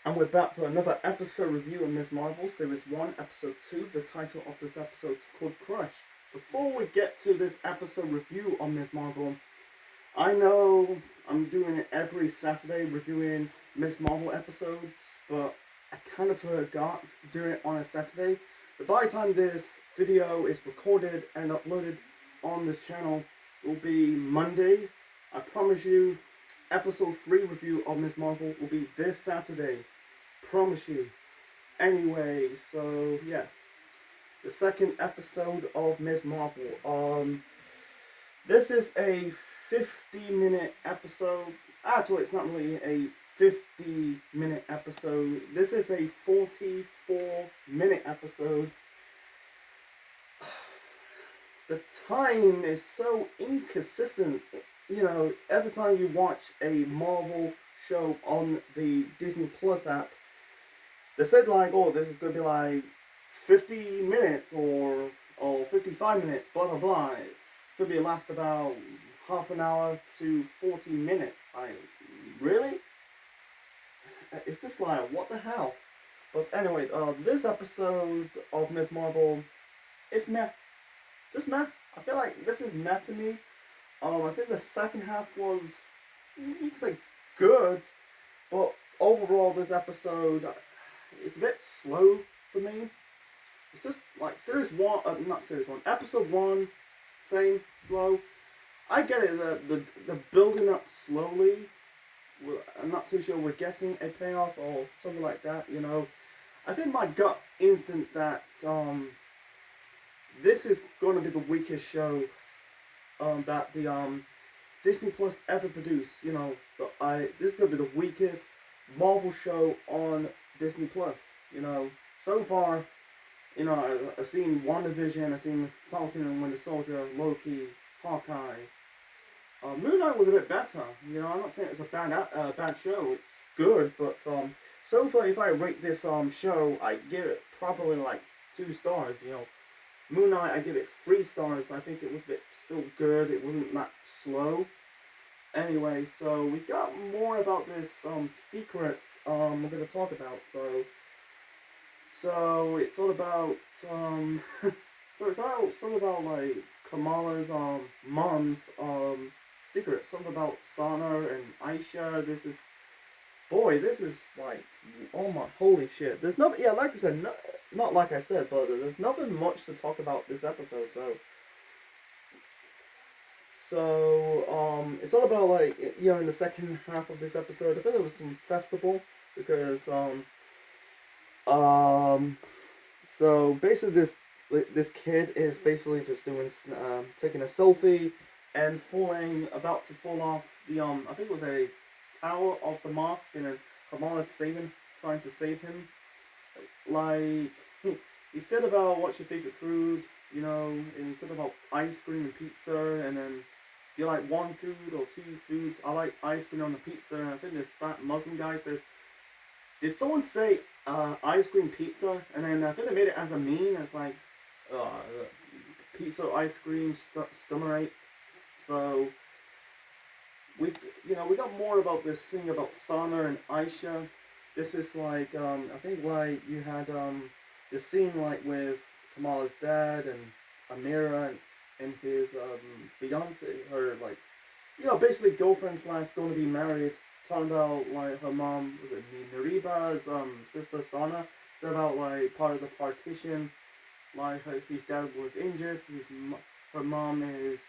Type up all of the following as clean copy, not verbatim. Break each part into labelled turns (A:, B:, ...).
A: And we're back for another episode review of Ms. Marvel, Series 1, Episode 2. The title of this episode is called Crush. Before we get to this episode review on Ms. Marvel, I know I'm doing it every Saturday, reviewing Ms. Marvel episodes, but I kind of forgot doing it on a Saturday. But by the time this video is recorded and uploaded on this channel, it will be Monday. I promise you, episode 3 review of Ms. Marvel will be this Saturday. Promise you. Anyway, so yeah, the second episode of Ms. Marvel. This is a 50-minute episode. Actually, it's not really a 50-minute episode. This is a 44-minute episode. The time is so inconsistent. You know, every time you watch a Marvel show on the Disney Plus app, they said like, oh, this is gonna be like 50 minutes or 55 minutes, blah blah blah. It's gonna be last about half an hour to 40 minutes. Like, really? It's just like, what the hell? But anyway, this episode of Ms. Marvel is meh. Just meh. I feel like this is meh to me. I think the second half was, you can say, good, but overall this episode is a bit slow for me. It's just like series one, not series one, episode one, same, slow. I get it, the building up slowly. I'm not too sure we're getting a payoff or something like that, you know. I think my gut instincts that this is going to be the weakest show that the Disney Plus ever produced. You know, this is going to be the weakest Marvel show on Disney Plus. You know, so far, you know, I've seen WandaVision, I've seen Falcon and Winter Soldier, Loki, Hawkeye. Moon Knight was a bit better. You know, I'm not saying it's a bad show. It's good, but so far, if I rate this show, I give it probably like 2 stars. You know, Moon Knight, I give it 3 stars. I think it was a bit still good. It wasn't that slow. Anyway, so we got more about this secrets we're gonna talk about. So it's all about so it's all about like Kamala's mom's secret. Something about Sana and Aisha. This is like, oh my, holy shit. There's no, yeah, like I said, not like I said, but there's nothing much to talk about this episode. So it's all about like, you know, in the second half of this episode, I think there was some festival because so basically this kid is basically just doing taking a selfie and about to fall off the I think it was a tower of the mosque, and then Kamala's trying to save him. Like, he said about what's your favorite food, you know, and he said about ice cream and pizza, and then do you like one food or 2 foods? I like ice cream on the pizza, and I think this fat Muslim guy says, did someone say ice cream pizza? And then I think they made it as a meme, as like pizza ice cream stomach. So we got more about this thing about Sana and Aisha. This is like I think like you had the scene like with Kamala's dad and Amira and his fiance, her like, you know, basically girlfriend slash going to be married. Talking about like her mom, was it Nariba's sister Sana, said about like part of the partition, like his dad was injured, her mom is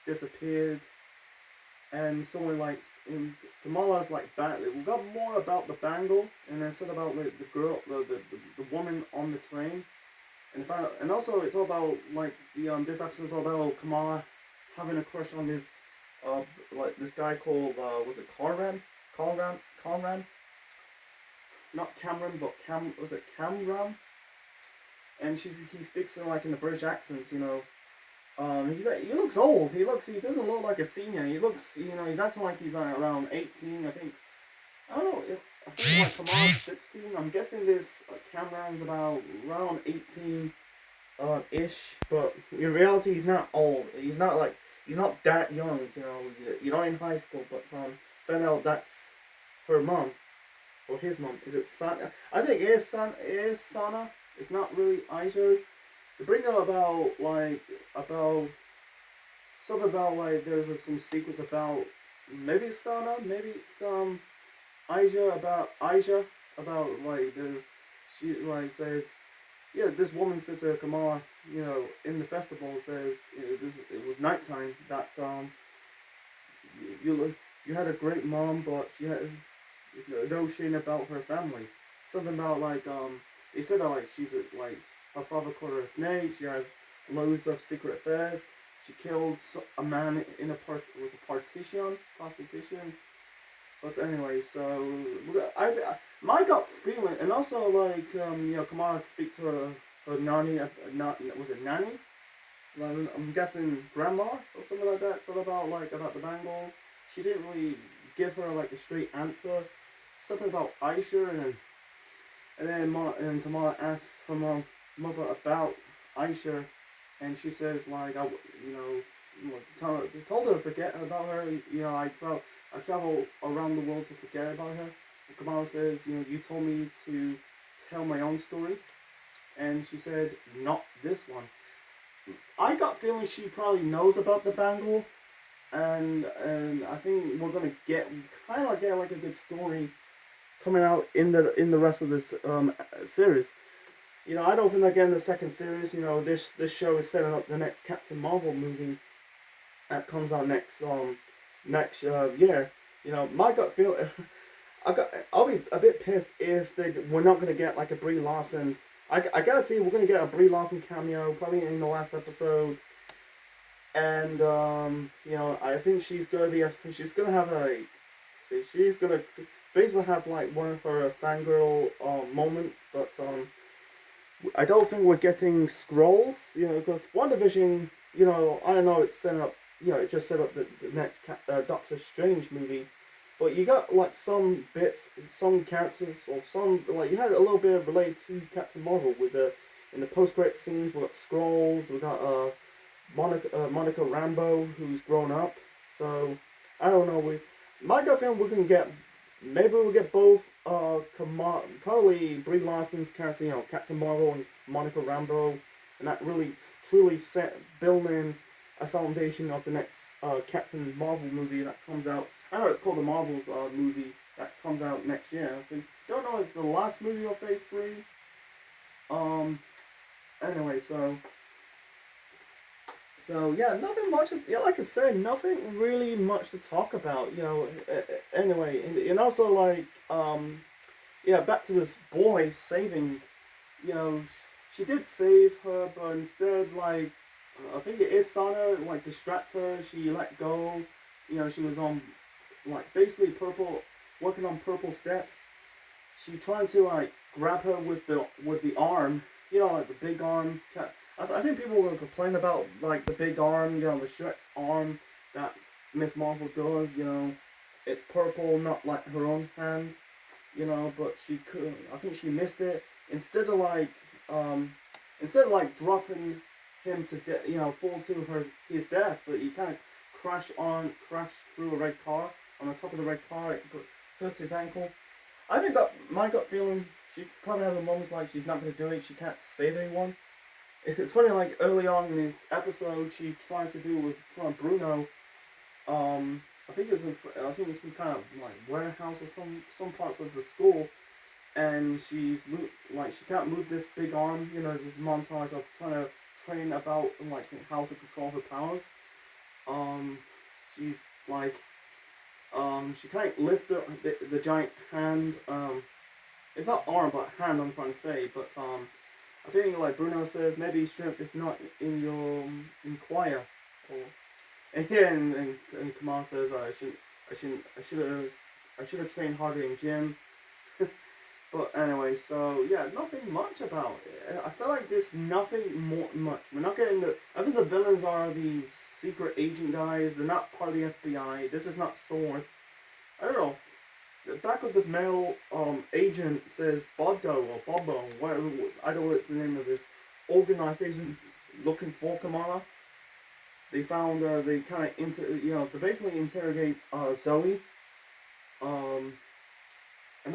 A: disappeared, and someone like in Kamala's like back. We got more about the bangle, and then said about like the girl, the woman on the train, and also it's all about like the this episode's all about Kamala having a crush on this like this guy called was it Conran? Not Cameron, but was it Camran? And he speaks in like in the British accents, you know. He looks old. He doesn't look like a senior. He looks, you know, he's acting like he's like around 18. I think, I don't know. I think like Kamala's 16. I'm guessing this Cameron's about around 18, ish. But in reality, he's not old. He's not that young. You know, you're not in high school. But found out that's her mom. or his mom. Is it Sana? I think it is Sana. It's not really Aisha. They bring up about about something about there's some secrets about maybe Sana, maybe some Aisha about there's she says this woman said to Kamala in the festival says it was nighttime that you had a great mom but she had no shame about her family. Something about they said that she's her father called her a snake. She has loads of secret affairs. She killed a man in with a prostitution. But anyway, so my gut feeling, and also Kamala speak to her nanny. Not was it nanny? I'm guessing grandma or something like that. Talk about about the bangle. She didn't really give her a straight answer. Something about Aisha, and then Kamala asks her mother about Aisha, and she says told her to forget about her. I travel around the world to forget about her. And Kamala says, you told me to tell my own story, and she said, not this one. I got feeling she probably knows about the bangle, and I think we're gonna get a good story coming out in the rest of this series. I don't think they're getting the second series. This show is setting up the next Captain Marvel movie that comes out next year. My gut feel, I'll be a bit pissed if we're not gonna get a Brie Larson. I guarantee we're gonna get a Brie Larson cameo probably in the last episode, and I think she's gonna basically have one of her fangirl moments, but I don't think we're getting Skrulls, because WandaVision, I don't know, it's setting up, it just set up the next Doctor Strange movie, but you got some bits, some characters, or some you had a little bit of related to Captain Marvel with in the post-credit scenes. We got Skrulls, we got Monica Rambeau who's grown up. So I don't know. My gut feeling we're gonna get. Maybe we'll get both. Probably Brie Larson's character, Captain Marvel and Monica Rambeau, and that really truly building a foundation of the next Captain Marvel movie that comes out. I know it's called the Marvels movie that comes out next year. I think, don't know, it's the last movie of Phase 3. Anyway, so yeah, nothing much. Like I said, nothing really much to talk about. Anyway, and also back to this boy saving. She did save her, but instead, I think it is Sana distract her. She let go. She was on basically working on purple steps. She trying to grab her with the arm. The big arm. I think people will complain about the big arm, the Shrek's arm that Miss Marvel does. It's purple, not like her own hand. But she couldn't. I think she missed it. Instead of dropping him to fall to his death, but he kind of crashed through a red car on the top of the red car. It hurt his ankle. I think my gut feeling, she probably has a moment she's not going to do it. She can't save anyone. It's funny, early on in this episode, she tried to do with Bruno. I think it's some kind of warehouse or some parts of the school, and she can't move this big arm. This montage of trying to train about how to control her powers. She's she can't lift the giant hand. It's not arm but hand. I'm trying to say, but I think Bruno says maybe strength is not in your choir, and Kamal says I should have trained harder in gym. But anyway, so yeah, nothing much about it. I feel like there's nothing much. We're not getting I think the villains are these secret agent guys. They're not part of the FBI. This is not SWORD. I don't know. The back of the male agent says Bodo or Bobo, whatever, I don't know what's the name of this organization looking for Kamala. They found they kind of they basically interrogate Zoe, and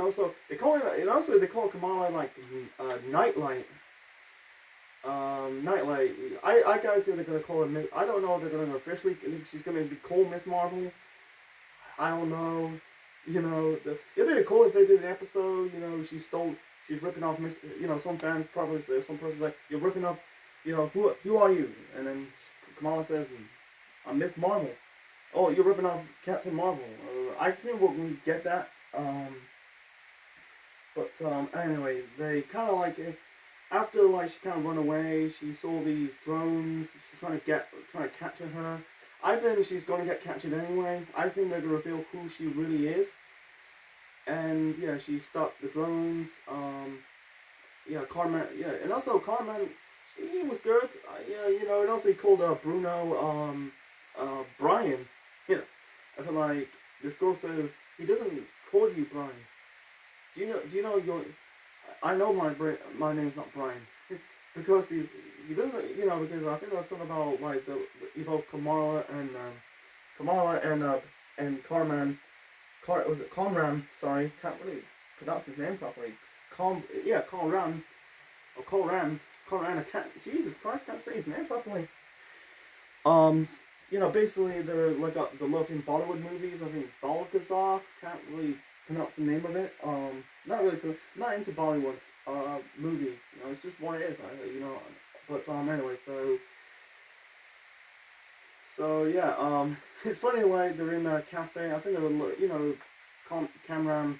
A: also they call it, and also they call Kamala like Nightlight. Nightlight. I guys they're gonna call her. I don't know if they're gonna officially. She's gonna be called Miss Marvel. I don't know. You know, it'd be cool if they did an episode. You know, she's ripping off Miss. You know, some fans probably say, some person's like, you're ripping off. You know, who are you? And then Kamala says, I'm Miss Marvel. Oh, you're ripping off Captain Marvel. I think we're going to get that. But anyway, they kind of like, after like she kind of run away, she saw these drones. She's trying to capture her. I think she's going to get captured anyway. I think they're going to reveal who she really is. And yeah, she stopped the drones. Yeah, Carman. Yeah, and also Carman, he was good. Yeah, you know, and also he called Bruno Brian. You know, I feel like this girl says he doesn't call you Brian. Do you know your? I know my name's not Brian because he doesn't, you know, because I think that's something about like both Kamala and Carman. Was it Conram? Sorry, can't really pronounce his name properly. Conram or Coran. I can't. Jesus Christ, can't say his name properly. You know, basically they're like the love in Bollywood movies. I think Balgazar. Can't really pronounce the name of it. Not really. Not into Bollywood movies. You know, it's just what it is. You know, but anyway, so yeah. It's funny like they're in a cafe. I think they were, you know, Kamran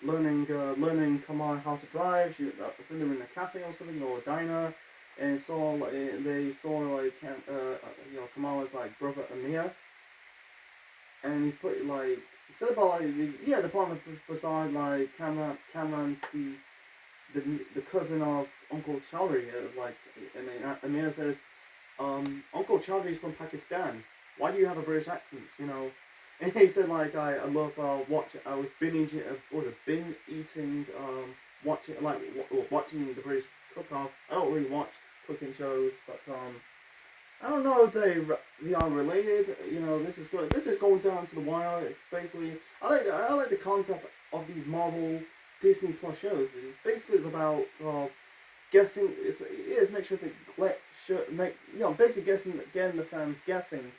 A: learning Kamala how to drive. I think they were in a cafe or something, or a diner. And they saw like you know, Kamala's like brother Amir, and he's put like he said about like the part of the facade, like Kamran's the cousin of Uncle Chaudhry, like, and then Amir says, Uncle Chaudhry's from Pakistan. Why do you have a British accent? You know, and he said like I love I was binge eating watching the British cook-off. I don't really watch cooking shows, but I don't know if they are related. You know, this is going down to the wire. It's basically I like the concept of these Marvel Disney Plus shows. It's basically about guessing. It's make sure basically getting the fans guessing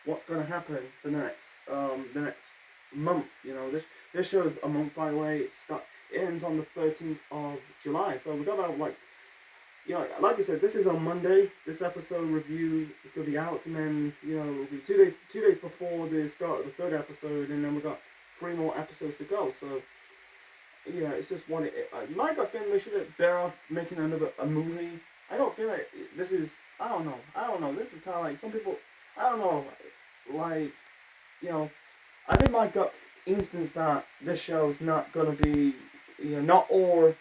A: what's going to happen for the next month. You know, this show is a month, by the way. It ends on the 13th of July, so we got about like. You know, like I said, this is on Monday. This episode review is going to be out, and then, you know, it'll be 2 days before the start of the third episode, and then we've got 3 more episodes to go. So, yeah, it's just one. My gut feeling they should have better off making a movie. I don't feel like this is. I don't know. This is kind of like some people. I don't know. Like, you know, I think my gut instance that this show is not going to be, you know, not all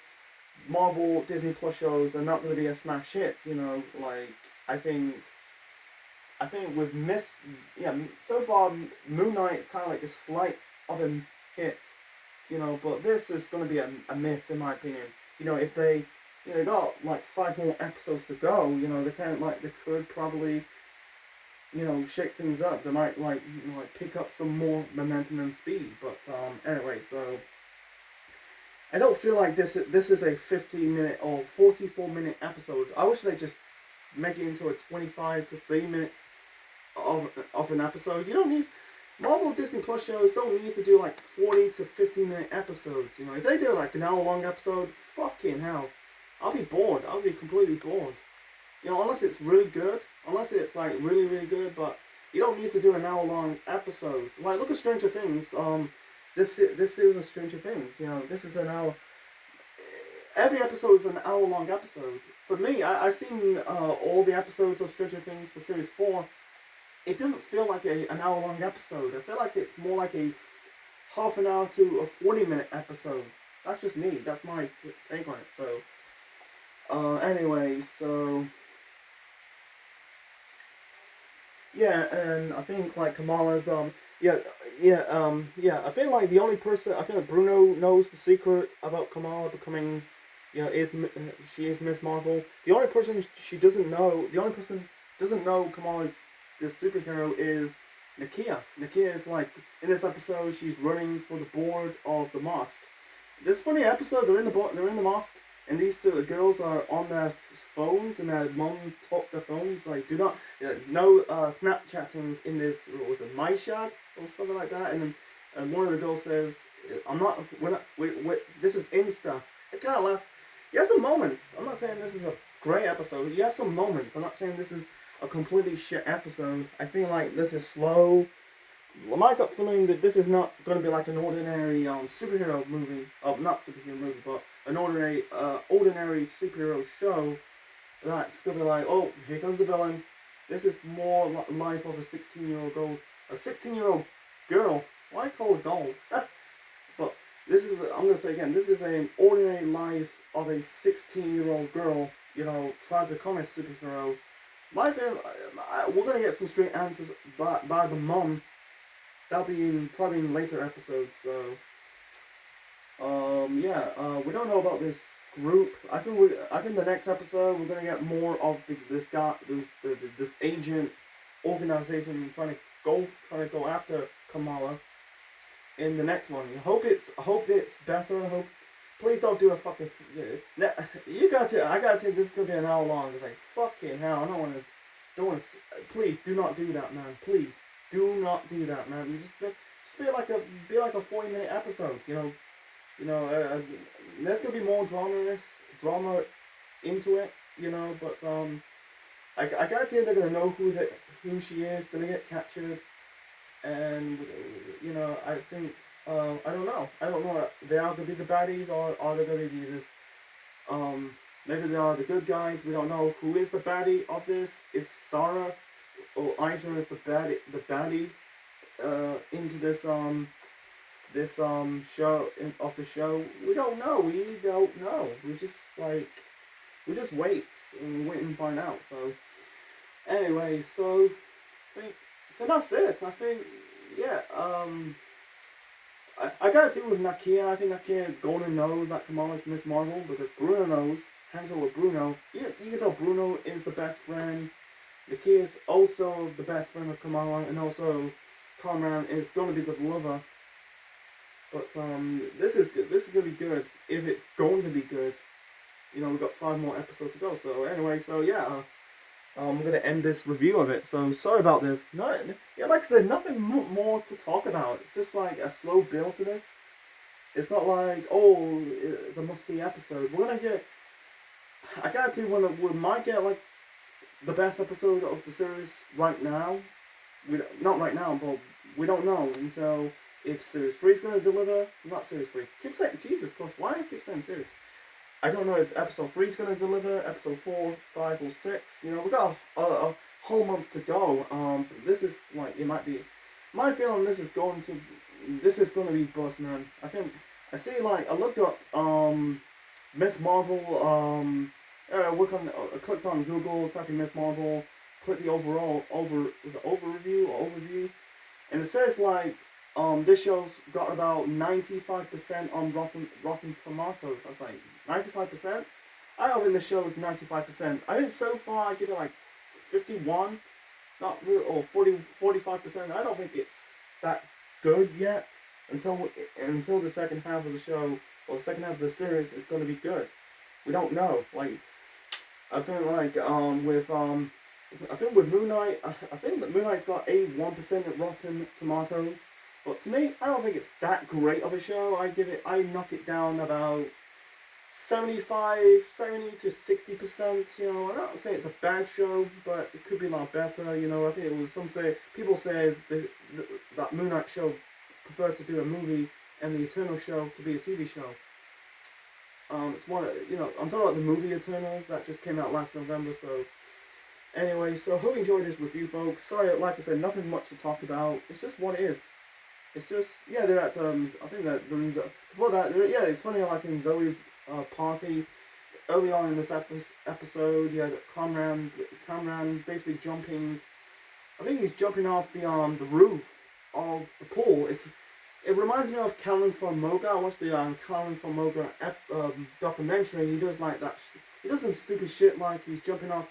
A: Marvel Disney Plus shows are not going to be a smash hit. You know, like I think with so far Moon Knight is kind of like a slight of a hit. You know, but this is going to be a miss in my opinion. You know, if they got like 5 more episodes to go, you know, they could probably, you know, shake things up. They might like pick up some more momentum and speed. But anyway, so. I don't feel like this is a 15-minute or 44-minute episode. I wish they just make it into a 25 to 30 minutes of an episode. You don't need Marvel Disney Plus shows don't need to do like 40 to 50-minute episodes. You know, if they do like an hour-long episode, fucking hell, I'll be bored. I'll be completely bored. You know, unless it's really good, unless it's like really really good. But you don't need to do an hour-long episode. Like look at Stranger Things. This series of Stranger Things, you know, this is an hour. Every episode is an hour-long episode. For me, I've seen all the episodes of Stranger Things for Series 4. It didn't feel like an hour-long episode. I feel like it's more like a half an hour to a 40-minute episode. That's just me. That's my take on it. So, anyway, so yeah, and I think like Kamala's I feel like the only person, I feel like Bruno knows the secret about Kamala becoming, you know, she is Miss Marvel. The only person doesn't know Kamala's this superhero is Nakia. Nakia is like, in this episode, she's running for the board of the mosque. this funny episode. They're in the mosque, and these two girls are on their phones, and their moms talk their phones like, do not, no Snapchatting in this. What was it, Maishad or something like that? And then one of the girls says, "I'm not. We're not. This is Insta." I kind of laugh. He has some moments. I'm not saying this is a great episode. He has some moments. I'm not saying this is a completely shit episode. I feel like this is slow. Well, my gut feeling that this is not going to be like an ordinary superhero movie. Oh, not superhero movie, but an ordinary superhero show. That's going to be like, oh, here comes the villain. This is more life of a 16-year-old girl. A 16-year-old girl. Why call it girl? But this is, I'm going to say again, this is an ordinary life of a 16-year-old girl, you know, trying to become a superhero. My feeling, we're going to get some straight answers by the mom. That'll be probably in later episodes. So, we don't know about this group. I think the next episode we're gonna get more of this agent organization trying to go after Kamala. In the next one, I hope it's better. Please don't do a fucking. I gotta take this. Is gonna be an hour long. It's like fucking hell. I don't want to. Please do not do that, man. Please. Do not do that, man. Just be like a 40-minute episode. There's gonna be more drama into it. But I guarantee they're gonna know who she is. Gonna get captured, and I think I don't know. They are gonna be the baddies, or are they gonna be this? Maybe they are the good guys. We don't know who is the baddie of this. Is Sarah? Or Aisha is the baddie into this show of the show. We don't know. We just wait and find out. So anyway, so that's it. I think I got it with Nakia. I think Nakia Golden knows that Kamala's Miss Marvel because Bruno knows. Hangs out with Bruno. You can tell Bruno is the best friend. Nakia is also the best friend of Kamala, and also Kamran is going to be the lover. But this is good. This is going to be good if it's going to be good. We've got 5 more episodes to go. So anyway, I'm going to end this review of it. So sorry about this. Like I said, nothing more to talk about. It's just like a slow build to this. It's not like, oh, it's a must-see episode. We're going to get. I gotta do we might get like the best episode of the series right now. Not right now, but we don't know until if series 3 is going to deliver. Not series 3. Keep saying Jesus Christ. Why do I keep saying series? I don't know if episode 3 is going to deliver. Episode 4, 5, or 6. We got a whole month to go. This is like it might be. My feeling this is going to be bust, man. I looked up Miss Marvel. I clicked on Google, typed in Miss Marvel, click the overview, and it says like this show's got about 95% on Rotten Tomatoes. I was like 95%. I don't think the show is 95%. I think so far I give it like 51, not really, or 45%. I don't think it's that good yet until the second half of the show or the second half of the series is going to be good. We don't know. I feel like with Moon Knight, I think that Moon Knight's got 81% at Rotten Tomatoes. But to me, I don't think it's that great of a show. I knock it down about 70 to 60%. I don't say it's a bad show, but it could be a lot better. I think it was people say that Moon Knight show preferred to do a movie and the Eternal show to be a TV show. It's one, I'm talking about the movie Eternals that just came out last November. So anyway, so hope you enjoyed this review, folks. Sorry, like I said, nothing much to talk about. It's just what it is. It's just they're at I think that before that it's funny like in Zoe's party early on in this episode, Kamran basically jumping. I think he's jumping off the roof of the pool. It reminds me of Callan from Moga. I watched the Callan from Moga documentary. He does like that. He does some stupid shit like he's jumping off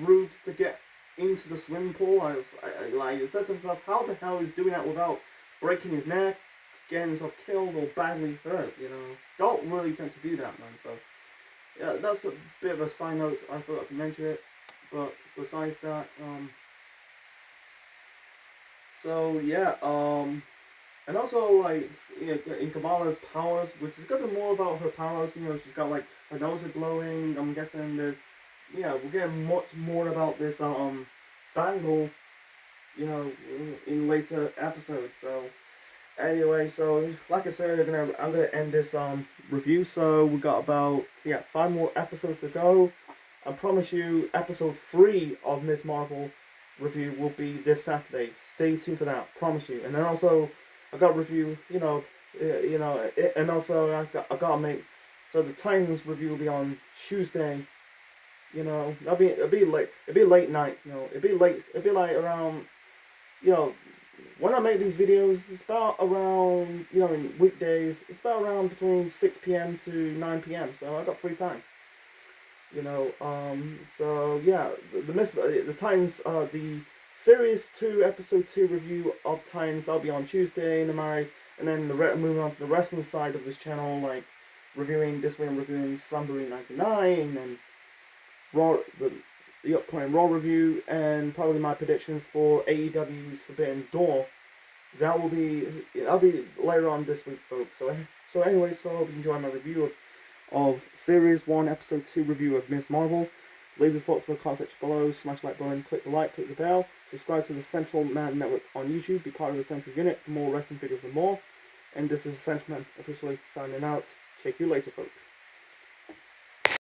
A: roofs to get into the swimming pool. I said to myself, how the hell is doing that without breaking his neck? getting himself killed or badly hurt. You know, don't really tend to do that, man. So yeah, that's a bit of a side note. I forgot to mention it, but besides that, so yeah, and also like in Kamala's powers, which is gonna more about her powers. You know, she's got like her nose is glowing. I'm guessing there's, yeah, we're getting much more about this bangle, you know, in later episodes. So anyway, so like I said, I'm gonna end this review. So we got about 5 more episodes to go. I promise you, episode 3 of Ms. Marvel review will be this Saturday. Stay tuned for that. Promise you. And then also, I got review. And also I gotta make. So the Titans review will be on Tuesday. You know, it'll be late nights. You know, it'll be like around. You know, when I make these videos, it's about around, in weekdays, it's about around between 6 p.m. to 9 p.m. So I got free time. So yeah, the Titans, the Series 2, Episode 2 review of Titans, that'll be on Tuesday, and then moving on to the wrestling side of this channel, like this week I'm reviewing Slamboree 99, and Raw, the upcoming Raw review, and probably my predictions for AEW's Forbidden Door. That'll be later on this week, folks. So anyway, so I hope you enjoy my review of Series 1, Episode 2 review of Ms. Marvel. Leave your thoughts in the comment section below, smash the like button, click the like, click the bell, subscribe to the Central Man Network on YouTube, be part of the Central Unit for more wrestling videos and more. And this is Central Man officially signing out. Check you later, folks.